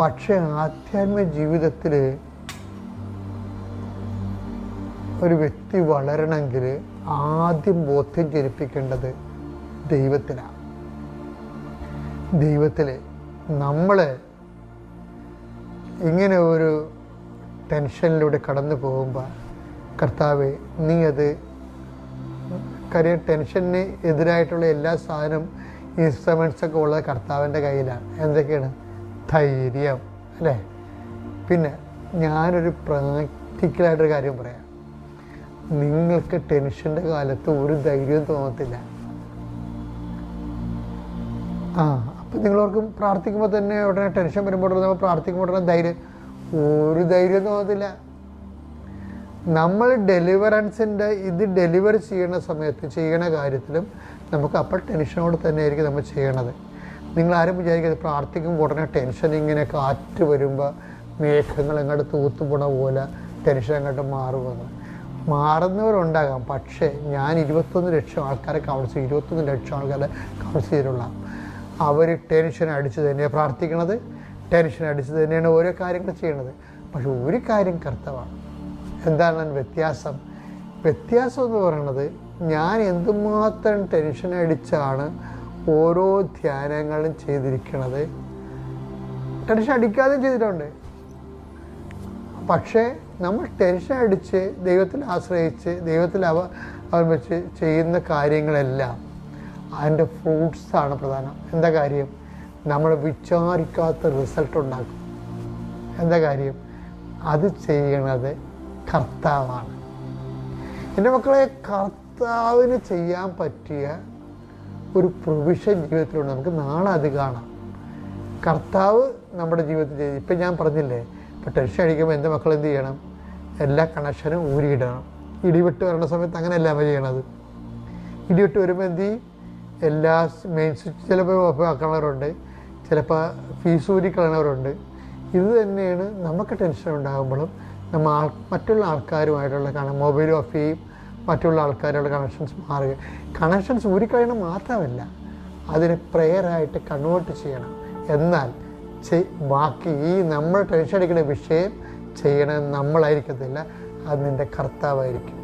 പക്ഷേ ആധ്യാത്മിക ജീവിതത്തിൽ ഒരു വ്യക്തി വളരണമെങ്കിൽ ആദ്യം ബോധ്യം ജനിപ്പിക്കേണ്ടത് ദൈവത്തിലാണ്. ദൈവത്തിൽ നമ്മൾ ഇങ്ങനെ ഒരു ടെൻഷനിലൂടെ കടന്നു പോകുമ്പോൾ കർത്താവേ നീ അത് കാര്യം ടെൻഷന് എതിരായിട്ടുള്ള എല്ലാ സാധനം ഇൻസ്ട്രുമെൻറ്റ്സൊക്കെ ഉള്ളത് കർത്താവിൻ്റെ കയ്യിലാണ്. എന്തൊക്കെയാണ്? ധൈര്യം, അല്ലേ? പിന്നെ ഞാനൊരു പ്രാക്ടിക്കലായിട്ടൊരു കാര്യം പറയാം. നിങ്ങൾക്ക് ടെൻഷൻ്റെ കാലത്ത് ഒരു ധൈര്യവും തോന്നത്തില്ല. അപ്പം നിങ്ങളോർക്കും പ്രാർത്ഥിക്കുമ്പോൾ തന്നെ ഉടനെ ടെൻഷൻ വരുമ്പോൾ നമ്മൾ പ്രാർത്ഥിക്കുമ്പോൾ ഉടനെ ഒരു ധൈര്യം തോന്നത്തില്ല. നമ്മൾ ഇത് ഡെലിവർ ചെയ്യണ സമയത്ത് ചെയ്യണ കാര്യത്തിലും നമുക്ക് അപ്പോൾ ടെൻഷനോട് തന്നെ ആയിരിക്കും നമ്മൾ ചെയ്യണത്. നിങ്ങളാരും വിചാരിക്കുന്നത് പ്രാർത്ഥിക്കുമ്പോൾ ഉടനെ ടെൻഷൻ ഇങ്ങനെ കാറ്റ് വരുമ്പോൾ മേഘങ്ങൾ എങ്ങോട്ട് തൂത്തുപോണ പോലെ ടെൻഷൻ അങ്ങോട്ട് മാറുമെന്ന്. മാറുന്നവരുണ്ടാകാം. പക്ഷേ ഞാൻ 21 ലക്ഷം ആൾക്കാരെ കൗൺസിൽ 21 ലക്ഷം ആൾക്കാരെ കൗൺസിൽ ചെയ്തിട്ടുള്ള അവർ ടെൻഷൻ അടിച്ച് തന്നെയാണ് പ്രാർത്ഥിക്കണത്, ടെൻഷൻ അടിച്ച് തന്നെയാണ് ഓരോ കാര്യങ്ങൾ ചെയ്യണത്. പക്ഷെ ഒരു കാര്യം കർത്തവാണ്. എന്താണ് വ്യത്യാസം? വ്യത്യാസം എന്ന് പറയുന്നത് ഞാൻ എന്തുമാത്രം ടെൻഷൻ അടിച്ചാണ് ഓരോ ധ്യാനങ്ങളും ചെയ്തിരിക്കണത്. ടെൻഷൻ അടിക്കാതെ ചെയ്തിട്ടുണ്ട്. പക്ഷേ നമ്മൾ ടെൻഷൻ അടിച്ച് ദൈവത്തിൽ ആശ്രയിച്ച് ദൈവത്തിൽ അവലംബിച്ച് ചെയ്യുന്ന കാര്യങ്ങളെല്ലാം അതിൻ്റെ ഫ്രൂട്ട്സാണ് പ്രധാനം. എന്താ കാര്യം? നമ്മൾ വിചാരിക്കാത്ത റിസൾട്ട് ഉണ്ടാക്കും. എന്താ കാര്യം? അത് ചെയ്യണത് കർത്താവാണ്. എൻ്റെ മക്കളെ, കർത്താവിന് ചെയ്യാൻ പറ്റിയ ഒരു പ്രൊവിഷൻ ജീവിതത്തിലുണ്ട്. നമുക്ക് നാളെ അത് കാണാം. കർത്താവ് നമ്മുടെ ജീവിതത്തിൽ ചെയ്ത് ഇപ്പം ഞാൻ പറഞ്ഞില്ലേ, ഇപ്പം ടെൻഷൻ അടിക്കുമ്പോൾ എൻ്റെ മക്കൾ എന്ത് ചെയ്യണം? എല്ലാ കണക്ഷനും ഊരിയിടണം. ഇടിവിട്ട് വരേണ്ട സമയത്ത് അങ്ങനെയല്ല അവ ചെയ്യണത്. ഇടിവിട്ട് വരുമ്പോൾ എന്ത് ചെയ്യും? എല്ലാ മെയിൻ സ്വിച്ച് ചിലപ്പോൾ ഓഫ് ആക്കണവരുണ്ട്, ചിലപ്പോൾ ഫീസ് ഊരി കളയണവരുണ്ട്. ഇത് തന്നെയാണ് നമുക്ക് ടെൻഷൻ ഉണ്ടാകുമ്പോഴും നമ്മൾ മറ്റുള്ള ആൾക്കാരുമായിട്ടുള്ള മൊബൈൽ ഓഫ് ചെയ്യും, മറ്റുള്ള ആൾക്കാരുള്ള കണക്ഷൻസ് മാറുക. കണക്ഷൻസ് ഊരിക്കഴിയണം മാത്രമല്ല, അതിനെ പ്രെയറായിട്ട് കൺവേർട്ട് ചെയ്യണം. എന്നാൽ ബാക്കി ഈ നമ്മൾ ടെൻഷൻ അടിക്കുന്ന വിഷയം ചെയ്യണത് നമ്മളായിരിക്കത്തില്ല, അത് നിൻ്റെ കർത്താവായിരിക്കും.